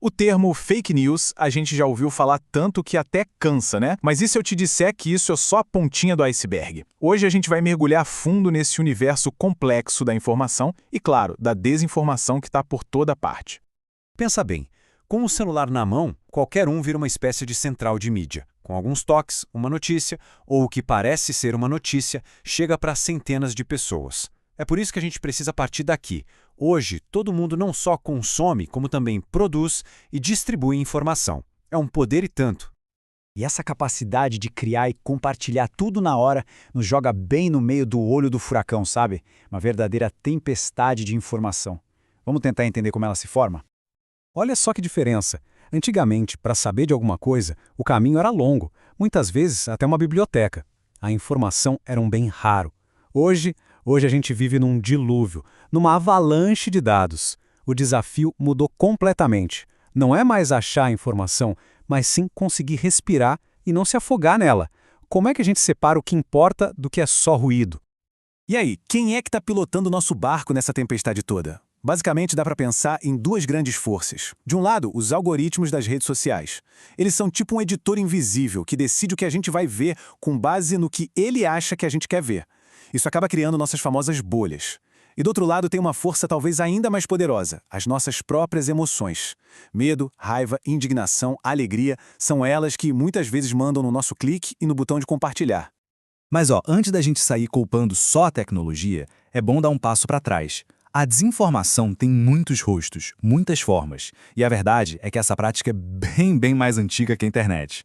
O termo fake news a gente já ouviu falar tanto que até cansa, né? Mas e se eu te disser que isso é só a pontinha do iceberg? Hoje a gente vai mergulhar fundo nesse universo complexo da informação e, claro, da desinformação que está por toda parte. Pensa bem, com o celular na mão, qualquer um vira uma espécie de central de mídia. Com alguns toques, uma notícia, ou o que parece ser uma notícia, chega para centenas de pessoas. É por isso que a gente precisa partir daqui. Hoje, todo mundo não só consome, como também produz e distribui informação. É um poder e tanto. E essa capacidade de criar e compartilhar tudo na hora nos joga bem no meio do olho do furacão, sabe? Uma verdadeira tempestade de informação. Vamos tentar entender como ela se forma? Olha só que diferença. Antigamente, para saber de alguma coisa, o caminho era longo, muitas vezes até uma biblioteca. A informação era um bem raro. Hoje a gente vive num dilúvio, numa avalanche de dados. O desafio mudou completamente. Não é mais achar a informação, mas sim conseguir respirar e não se afogar nela. Como é que a gente separa o que importa do que é só ruído? E aí, quem é que está pilotando o nosso barco nessa tempestade toda? Basicamente, dá para pensar em duas grandes forças. De um lado, os algoritmos das redes sociais. Eles são tipo um editor invisível que decide o que a gente vai ver com base no que ele acha que a gente quer ver. Isso acaba criando nossas famosas bolhas. E do outro lado tem uma força talvez ainda mais poderosa, as nossas próprias emoções. Medo, raiva, indignação, alegria, são elas que muitas vezes mandam no nosso clique e no botão de compartilhar. Mas antes da gente sair culpando só a tecnologia, é bom dar um passo para trás. A desinformação tem muitos rostos, muitas formas. E a verdade é que essa prática é bem mais antiga que a internet.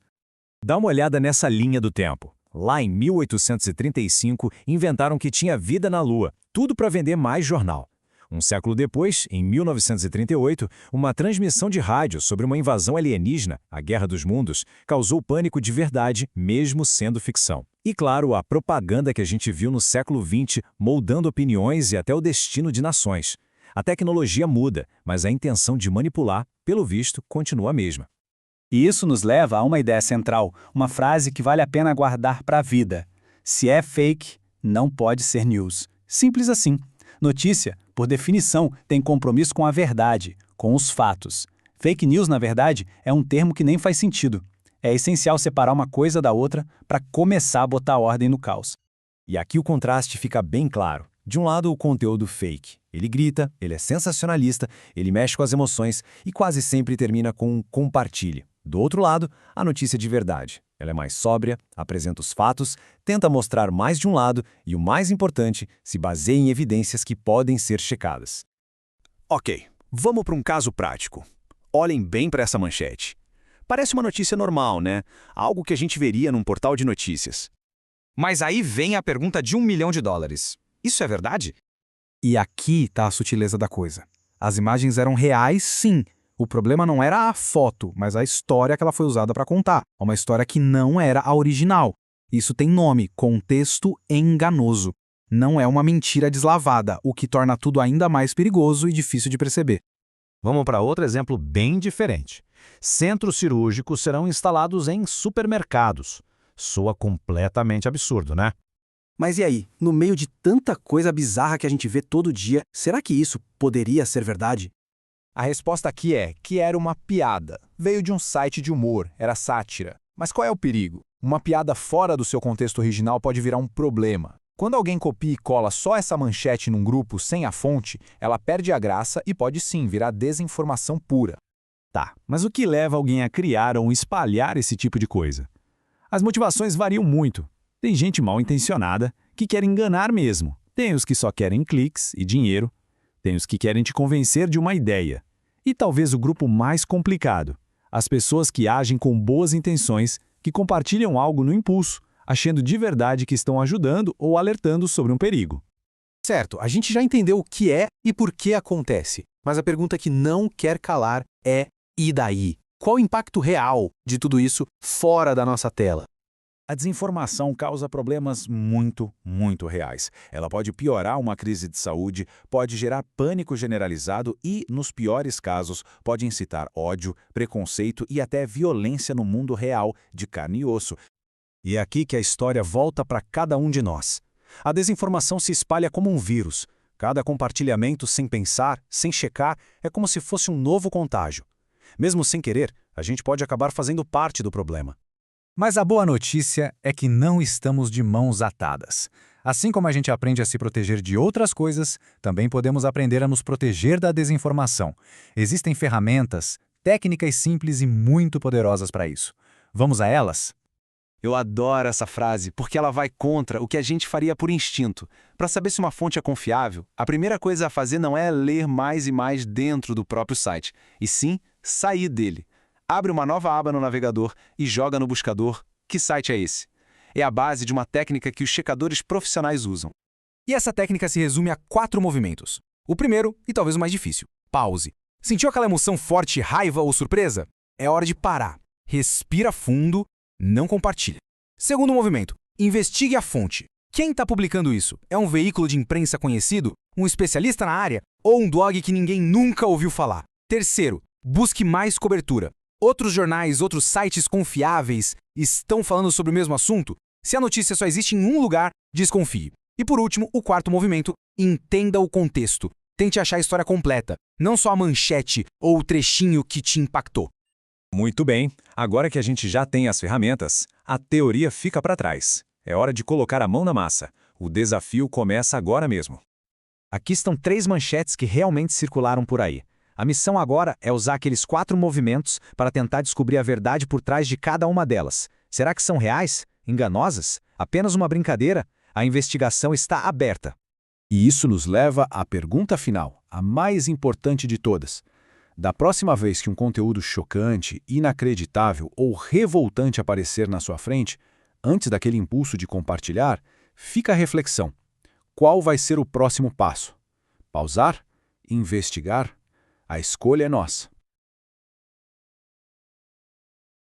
Dá uma olhada nessa linha do tempo. Lá em 1835, inventaram que tinha vida na Lua, tudo para vender mais jornal. Um século depois, em 1938, uma transmissão de rádio sobre uma invasão alienígena, a Guerra dos Mundos, causou pânico de verdade, mesmo sendo ficção. E claro, a propaganda que a gente viu no século XX, moldando opiniões e até o destino de nações. A tecnologia muda, mas a intenção de manipular, pelo visto, continua a mesma. E isso nos leva a uma ideia central, uma frase que vale a pena guardar para a vida. Se é fake, não pode ser news. Simples assim. Notícia, por definição, tem compromisso com a verdade, com os fatos. Fake news, na verdade, é um termo que nem faz sentido. É essencial separar uma coisa da outra para começar a botar ordem no caos. E aqui o contraste fica bem claro. De um lado, o conteúdo fake. Ele grita, ele é sensacionalista, ele mexe com as emoções e quase sempre termina com um compartilhe. Do outro lado, a notícia de verdade. Ela é mais sóbria, apresenta os fatos, tenta mostrar mais de um lado e, o mais importante, se baseia em evidências que podem ser checadas. Ok, vamos para um caso prático. Olhem bem para essa manchete. Parece uma notícia normal, né? Algo que a gente veria num portal de notícias. Mas aí vem a pergunta de $1 milhão. Isso é verdade? E aqui está a sutileza da coisa. As imagens eram reais, sim. O problema não era a foto, mas a história que ela foi usada para contar. Uma história que não era a original. Isso tem nome, contexto enganoso. Não é uma mentira deslavada, o que torna tudo ainda mais perigoso e difícil de perceber. Vamos para outro exemplo bem diferente. Centros cirúrgicos serão instalados em supermercados. Soa completamente absurdo, né? Mas e aí, no meio de tanta coisa bizarra que a gente vê todo dia, será que isso poderia ser verdade? A resposta aqui é que era uma piada. Veio de um site de humor, era sátira. Mas qual é o perigo? Uma piada fora do seu contexto original pode virar um problema. Quando alguém copia e cola só essa manchete num grupo sem a fonte, ela perde a graça e pode sim virar desinformação pura. Tá, mas o que leva alguém a criar ou espalhar esse tipo de coisa? As motivações variam muito. Tem gente mal intencionada que quer enganar mesmo. Tem os que só querem cliques e dinheiro. Tem os que querem te convencer de uma ideia. E talvez o grupo mais complicado, as pessoas que agem com boas intenções, que compartilham algo no impulso, achando de verdade que estão ajudando ou alertando sobre um perigo. Certo, a gente já entendeu o que é e por que acontece, mas a pergunta que não quer calar é: e daí? Qual o impacto real de tudo isso fora da nossa tela? A desinformação causa problemas muito reais. Ela pode piorar uma crise de saúde, pode gerar pânico generalizado e, nos piores casos, pode incitar ódio, preconceito e até violência no mundo real, de carne e osso. E é aqui que a história volta para cada um de nós. A desinformação se espalha como um vírus. Cada compartilhamento sem pensar, sem checar, é como se fosse um novo contágio. Mesmo sem querer, a gente pode acabar fazendo parte do problema. Mas a boa notícia é que não estamos de mãos atadas. Assim como a gente aprende a se proteger de outras coisas, também podemos aprender a nos proteger da desinformação. Existem ferramentas, técnicas simples e muito poderosas para isso. Vamos a elas? Eu adoro essa frase porque ela vai contra o que a gente faria por instinto. Para saber se uma fonte é confiável, a primeira coisa a fazer não é ler mais e mais dentro do próprio site, e sim sair dele. Abre uma nova aba no navegador e joga no buscador: que site é esse? É a base de uma técnica que os checadores profissionais usam. E essa técnica se resume a 4 movimentos. O primeiro, e talvez o mais difícil: pause. Sentiu aquela emoção forte, raiva ou surpresa? É hora de parar. Respira fundo, não compartilha. Segundo movimento: investigue a fonte. Quem está publicando isso? É um veículo de imprensa conhecido? Um especialista na área? Ou um blog que ninguém nunca ouviu falar? Terceiro, busque mais cobertura. Outros jornais, outros sites confiáveis estão falando sobre o mesmo assunto? Se a notícia só existe em um lugar, desconfie. E por último, o quarto movimento: entenda o contexto. Tente achar a história completa, não só a manchete ou o trechinho que te impactou. Muito bem, agora que a gente já tem as ferramentas, a teoria fica para trás. É hora de colocar a mão na massa. O desafio começa agora mesmo. Aqui estão 3 manchetes que realmente circularam por aí. A missão agora é usar aqueles 4 movimentos para tentar descobrir a verdade por trás de cada uma delas. Será que são reais? Enganosas? Apenas uma brincadeira? A investigação está aberta. E isso nos leva à pergunta final, a mais importante de todas. Da próxima vez que um conteúdo chocante, inacreditável ou revoltante aparecer na sua frente, antes daquele impulso de compartilhar, fica a reflexão. Qual vai ser o próximo passo? Pausar? Investigar? A escolha é nossa.